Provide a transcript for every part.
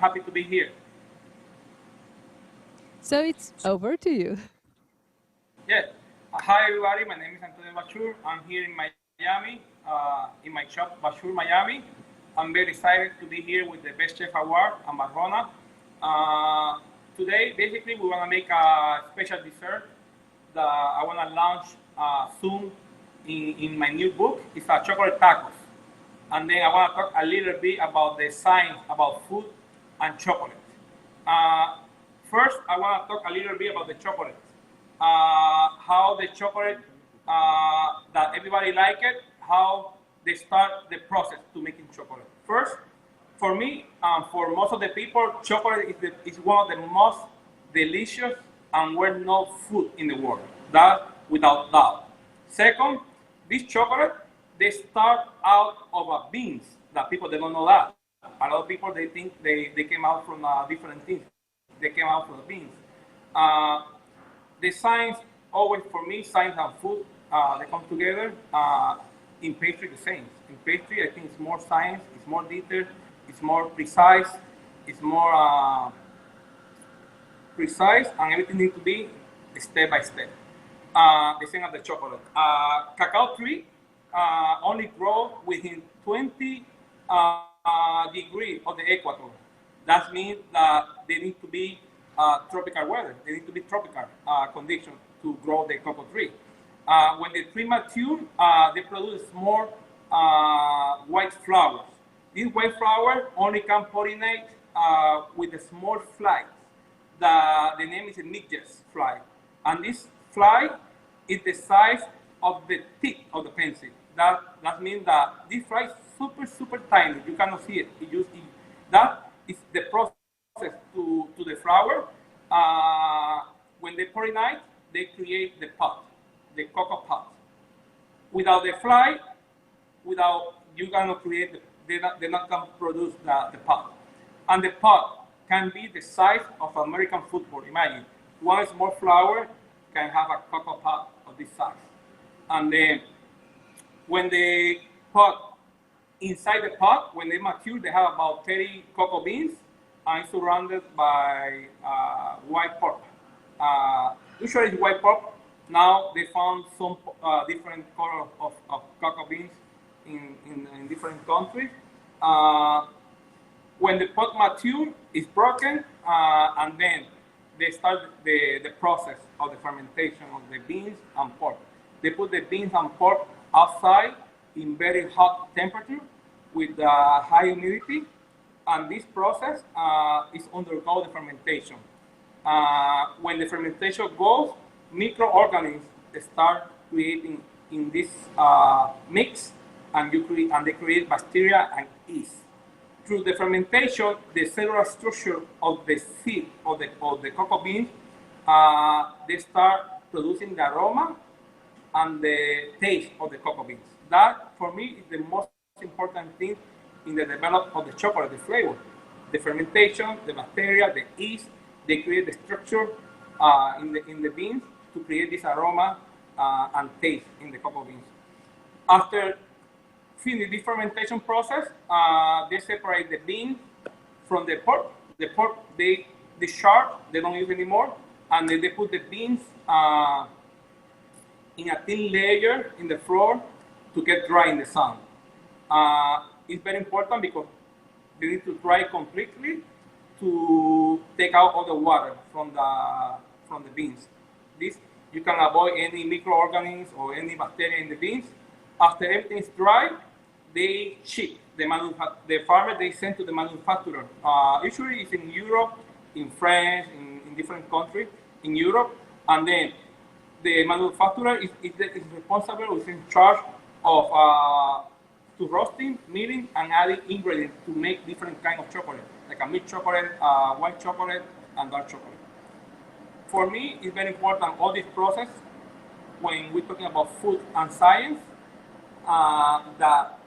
happy to be here. So it's over to you. Yes. Hi, everybody. My name is Bachour. I'm here in Miami, in my shop, Bachour, Miami. I'm very excited to be here with the Best Chef Award and Barrona. Today, basically, we want to make a special dessert that I want to launch soon in my new book. It's a chocolate tacos. And then I want to talk a little bit about the science about food and chocolate. Uh, First, I want to talk a little bit about the chocolate. How the chocolate that everybody like it, how they start the process to making chocolate. First, for me, for most of the people, chocolate is one of the most delicious and well-known food in the world. That without doubt. Second, this chocolate they start out of beans. That people they don't know that. A lot of people they think they came out from different things. They came out from the beans. Uh, the science always for me, science and food they come together. In pastry, the same. In pastry, I think it's more science, it's more detailed, it's more precise, it's more precise, and everything needs to be step by step. The same as the chocolate. Cacao tree only grow within 20 degrees of the equator. That means that they need to be tropical weather. They need to be tropical conditions to grow the cocoa tree. When the tree mature, they produce more white flowers. These white flowers only can pollinate with a small fly. The name is a midget fly. And this fly is the size of the tip of the pencil. That means that this fly is super tiny. You cannot see it. That is the process to the flower. When they pollinate, they create the pod, the cocoa pod. Without the fly, without you cannot create, they not can produce the pod. And the pod can be the size of American football. Imagine one small flower can have a cocoa pod of this size. And then when the pod inside the pot, when they mature, they have about 30 cocoa beans and surrounded by white pulp. Usually it's white pulp. Now they found some different color of cocoa beans in different countries. When the pot mature, it's broken, and then they start the process of the fermentation of the beans and pulp. They put the beans and pulp outside in very hot temperature with high humidity, and this process is undergo the fermentation. When the fermentation goes, microorganisms start creating in this mix, and they create bacteria and yeast. Through the fermentation, the cellular structure of the seed of the cocoa beans, they start producing the aroma and the taste of the cocoa beans. That, for me, is the most important thing in the development of the chocolate, the flavor. The fermentation, the bacteria, the yeast, they create the structure in the beans to create this aroma and taste in the cocoa beans. After finish the fermentation process, they separate the bean from the pulp. The pulp, they shard, they don't use anymore, and then they put the beans in a thin layer in the floor to get dry in the sun. It's very important because they need to dry completely to take out all the water from the beans. This you can avoid any microorganisms or any bacteria in the beans. After everything is dry, they ship the farmer they send to the manufacturer. Usually it's in Europe, in France, in different countries in Europe, and then the manufacturer is responsible, is in charge of to roasting, milling, and adding ingredients to make different kind of chocolate, like a milk chocolate, white chocolate, and dark chocolate. For me, it's very important all this process when we're talking about food and science that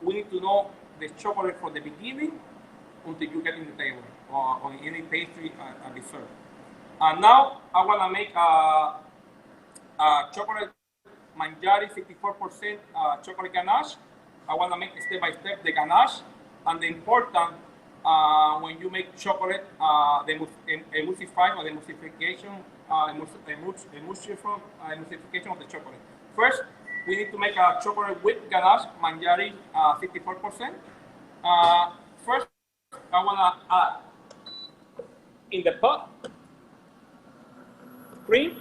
we need to know the chocolate from the beginning until you get in the table or on any pastry and dessert. And now I want to make a chocolate mangiare 64% chocolate ganache. I want to make step by step the ganache, and the important when you make chocolate, the emulsify or the emulsification, emulsification of the chocolate. First, we need to make a chocolate with ganache, manjari 54%. First, I want to add in the pot cream,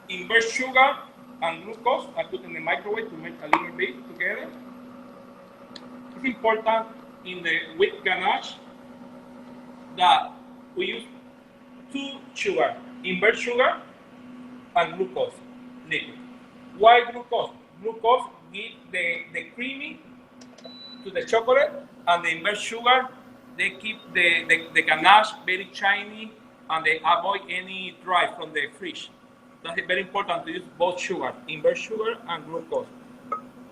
invert sugar and glucose. I put in the microwave to make a little bit together. It's important in the wheat ganache that we use 2 sugar, invert sugar and glucose liquid. Why glucose? Glucose gives the creamy to the chocolate, and the invert sugar, they keep the ganache very shiny and they avoid any dry from the fridge. That's very important to use both sugar, invert sugar and glucose.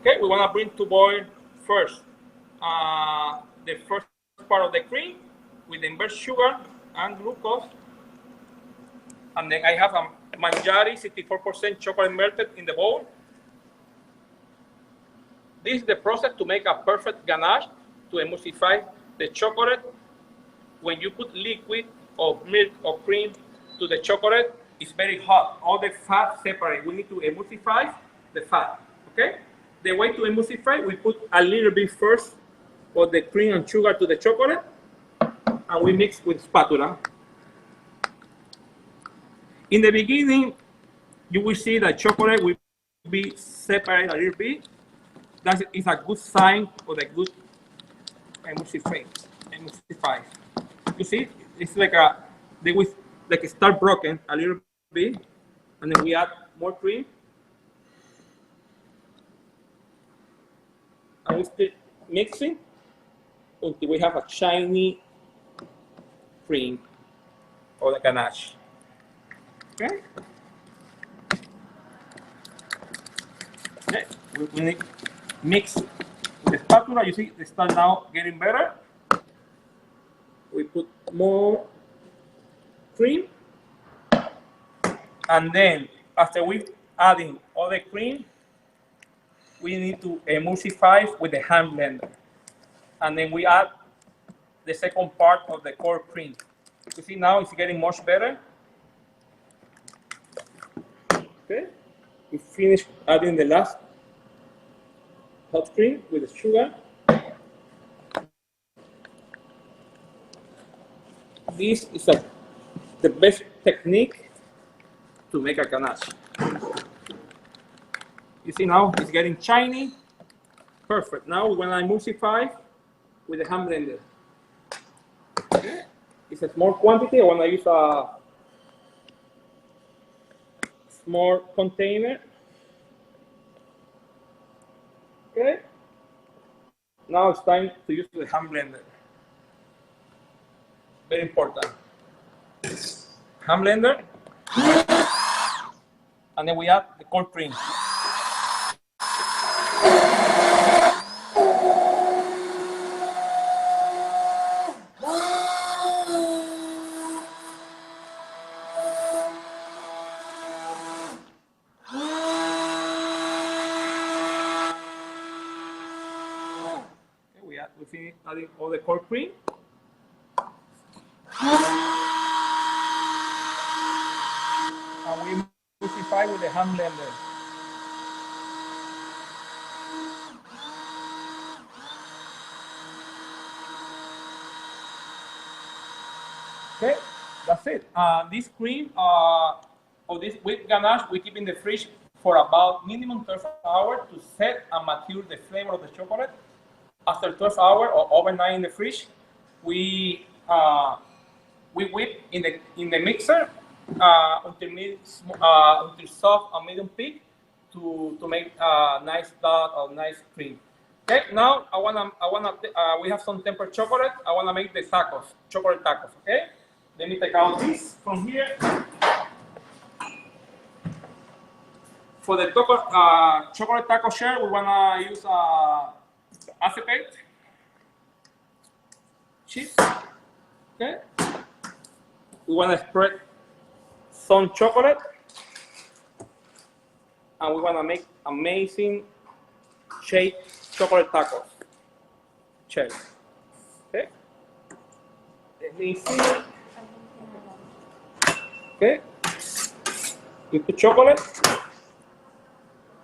Okay, we want to bring to boil first the first part of the cream with the invert sugar and glucose. And then I have a manjari 64% chocolate melted in the bowl. This is the process to make a perfect ganache, to emulsify the chocolate. When you put liquid of milk or cream to the chocolate, it's very hot. All the fat separate. We need to emulsify the fat. Okay? The way to emulsify, we put a little bit first of the cream and sugar to the chocolate, and we mix with spatula. In the beginning, you will see that chocolate will be separated a little bit. That is a good sign of the good emulsify. You see, it's like they will like start broken a little bit, and then we add more cream, and we still mixing until we have a shiny cream or the ganache. Okay. Okay. We need mix with the spatula. You see, they start now getting better. We put more cream, and then after we adding all the cream, we need to emulsify with the hand blender, and then we add the second part of the core cream. You see now it's getting much better. Okay, we finish adding the last hot cream with the sugar. This is the best technique to make a ganache. You see now it's getting shiny. Perfect. Now we're gonna emulsify with the hand blender. Okay. It's a small quantity. I wanna use a small container. Okay. Now it's time to use the hand blender. Very important. Hand blender. And then we add the cold cream. We finish adding all the cold cream. And we emulsify with the hand blender. Okay, that's it. This cream or this wheat ganache we keep in the fridge for about minimum 12 hours to set and mature the flavor of the chocolate. After 12 hours or overnight in the fridge, we whip in the mixer until soft and medium peak to make a nice dot or nice cream. Okay, now we have some tempered chocolate. I wanna make the tacos, chocolate tacos. Okay, let me take out this from here. For the chocolate taco shell, we wanna use acetate cheese. Okay, we wanna spread some chocolate, and we wanna make amazing shaped chocolate tacos. Check. Okay. Let me see. Okay. You put chocolate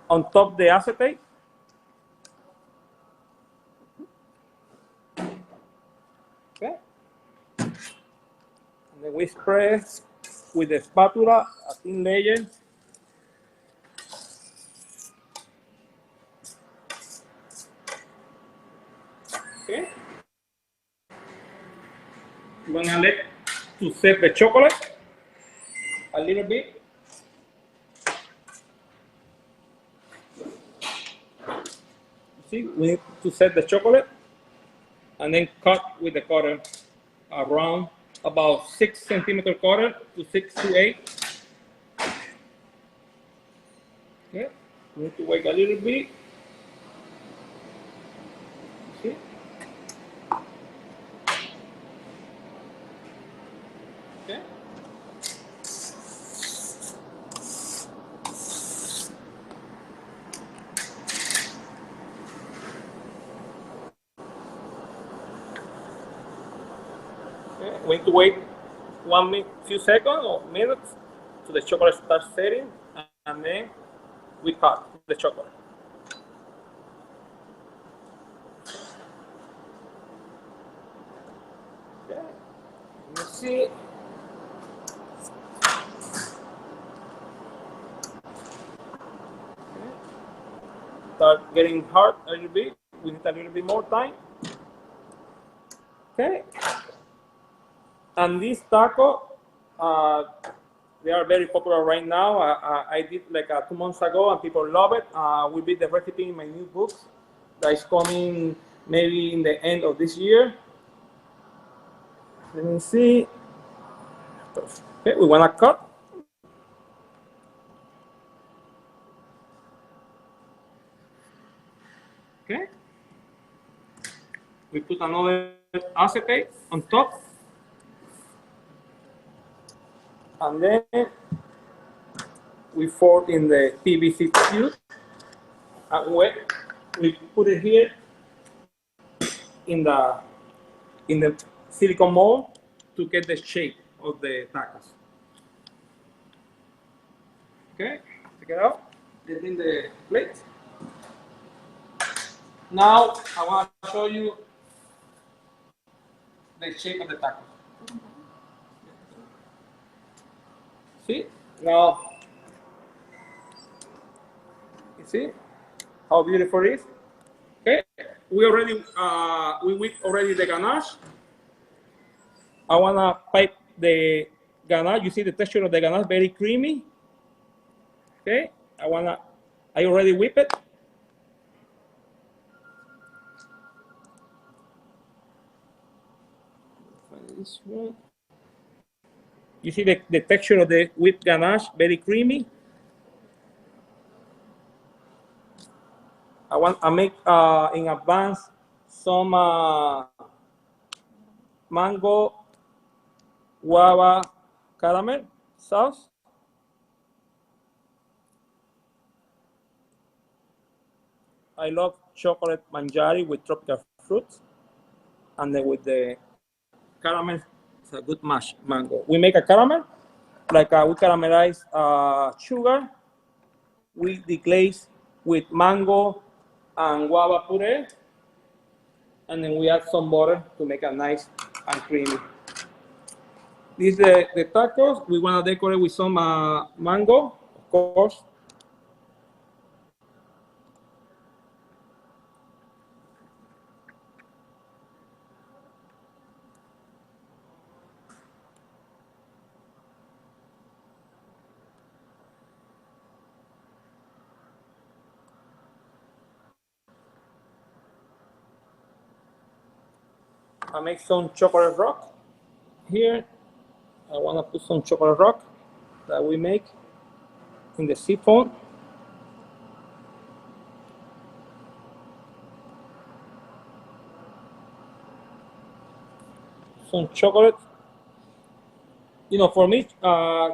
on top the acetate. Okay. And then we spread with the spatula a thin layer. Okay. I'm gonna let to set the chocolate a little bit. See, we need to set the chocolate and then cut with the cutter around about 6 centimeter cutter to 6 to 8. Okay, we need to wait a little bit. See? Okay. Okay, we need to wait few seconds or minutes so the chocolate starts setting, and then we cut the chocolate. Okay, let me see. Okay. Start getting hard a little bit. We need a little bit more time. Okay. And this taco, they are very popular right now. I did like 2 months ago, and people love it. We did the recipe in my new book that is coming maybe in the end of this year. Let me see. Okay, we wanna cut. Okay. We put another acetate on top. And then we fold in the PVC tube. And we put it here in the silicone mold to get the shape of the tacos. Okay, take it out. Get in the plate. Now I want to show you the shape of the taco. See? Now, you see how beautiful it is? Okay, we whipped already the ganache. I wanna pipe the ganache. You see the texture of the ganache, very creamy. Okay, I already whip it. This one. You see the texture of the whipped ganache, very creamy. I make in advance some mango guava caramel sauce. I love chocolate manjari with tropical fruits, and then with the caramel, it's a good mash. Mango. We make a caramel, like we caramelize sugar. We deglaze with mango and guava puree, and then we add some butter to make it nice and creamy. These are the tacos. We want to decorate with some mango, of course. I make some chocolate rock here. I want to put some chocolate rock that we make in the siphon. Some chocolate. You know, for me,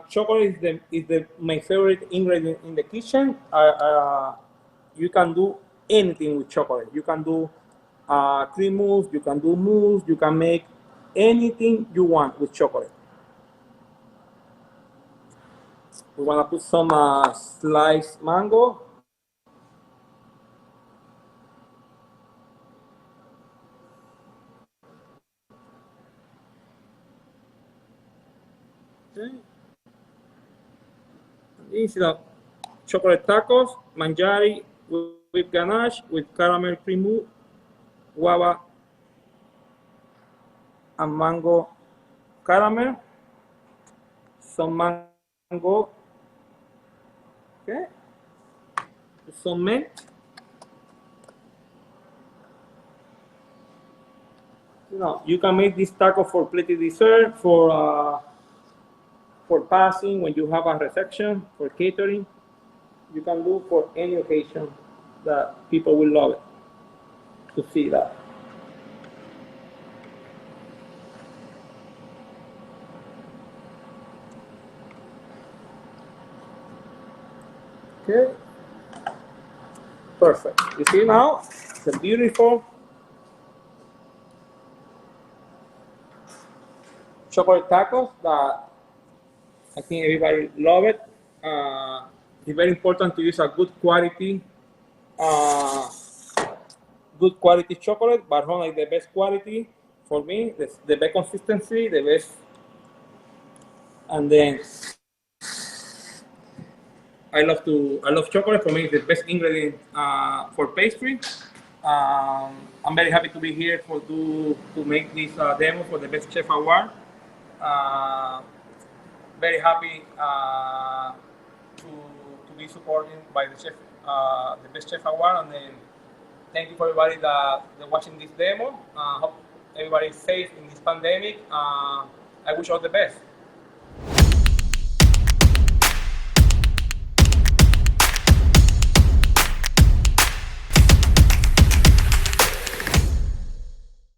chocolate is my favorite ingredient in the kitchen. You can do anything with chocolate. You can do cream mousse, you can do mousse, you can make anything you want with chocolate. We want to put some sliced mango. Okay. These are chocolate tacos, manjari with ganache, with caramel cream mousse, guava, and mango caramel. Some mango, okay, some mint. You know, you can make this taco for plated dessert, for passing when you have a reception, for catering. You can do for any occasion that people will love it to see that. Okay, perfect. You see now, it's a beautiful chocolate tacos that I think everybody love it. It's very important to use a uh, good quality chocolate. Bachour is the best quality for me. The best consistency, the best, and then I love chocolate. For me, it's the best ingredient for pastry. I'm very happy to be here to make this demo for the Best Chef Award. Uh, Very happy to be supported by the Best Chef Award, and then thank you for everybody that watching this demo. Hope everybody is safe in this pandemic. I wish all the best.